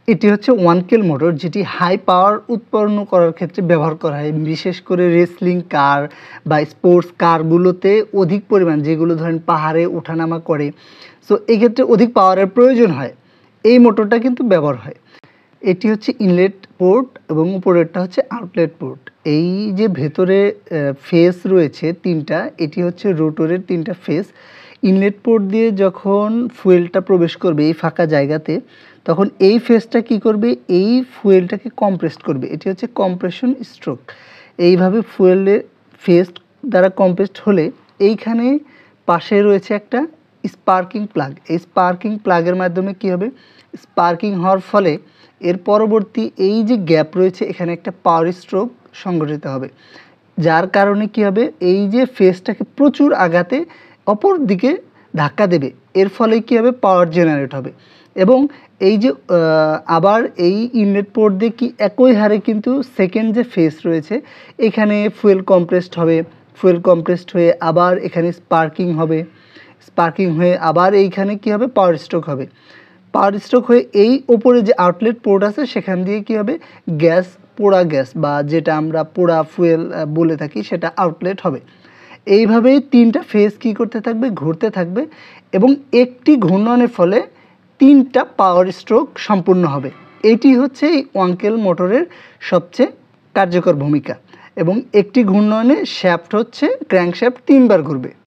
এটি হচ্ছে ওয়ানকেল মোটর, যেটি হাই পাওয়ার উৎপন্ন করার ক্ষেত্রে ব্যবহার করা হয়, বিশেষ করে রেসলিং কার বা স্পোর্টস কারগুলোতে অধিক পরিমাণ, যেগুলো ধরেন পাহাড়ে ওঠানামা করে, সো এক্ষেত্রে অধিক পাওয়ারের প্রয়োজন হয়, এই মোটরটা কিন্তু ব্যবহার হয়। এটি হচ্ছে ইনলেট পোর্ট এবং উপরেরটা হচ্ছে আউটলেট পোর্ট। এই যে ভেতরে ফেস রয়েছে তিনটা, এটি হচ্ছে রোটরের তিনটা ফেস। ইনলেট পোর্ট দিয়ে যখন ফুয়েলটা প্রবেশ করবে এই ফাঁকা জায়গাতে, তখন এই ফেসটা কি করবে, এই ফুয়েলটাকে কম্প্রেস করবে, এটি হচ্ছে কম্প্রেশন স্ট্রোক। এইভাবে ফুয়েলের ফেস দ্বারা কম্প্রেসড হলে এইখানে পাশে রয়েছে একটা স্পার্কিং প্লাগ। এই স্পার্কিং প্লাগের মাধ্যমে কি হবে, স্পার্কিং হওয়ার ফলে এর পরবর্তী এই যে গ্যাপ রয়েছে এখানে একটা পাওয়ার স্ট্রোক সংঘটিত হবে, যার কারণে কি হবে, এই যে ফেসটাকে প্রচুর আঘাতে অপর দিকে ধাক্কা দেবে, এর ফলে কি হবে, পাওয়ার জেনারেট হবে। এবং এই যে আবার এই ইনলেট পোর্ট দিয়ে কি একই হারে কিন্তু সেকেন্ড যে ফেস রয়েছে এখানে ফুয়েল কম্প্রেসড হবে, ফুয়েল কম্প্রেসড হয়ে আবার এখানে স্পার্কিং হবে, স্পার্কিং হয়ে আবার এইখানে কি হবে, পাওয়ার স্ট্রোক হবে। পাওয়ার স্ট্রোক হয়ে এই ওপরে যে আউটলেট পোর্ট আছে সেখান দিয়ে কি হবে, গ্যাস, পোড়া গ্যাস বা যেটা আমরা পোড়া ফুয়েল বলে থাকি সেটা আউটলেট হবে। এইভাবেই তিনটা ফেজ কি করতে থাকবে, ঘুরতে থাকবে, এবং একটি ঘূর্ণনের ফলে তিনটা পাওয়ার স্ট্রোক সম্পূর্ণ হবে। এটি হচ্ছে এই ওয়ানকেল মোটরের সবচেয়ে কার্যকর ভূমিকা। এবং একটি ঘূর্ণনে শ্যাফট হচ্ছে ক্র্যাঙ্কশ্যাফট 3 বার ঘুরবে।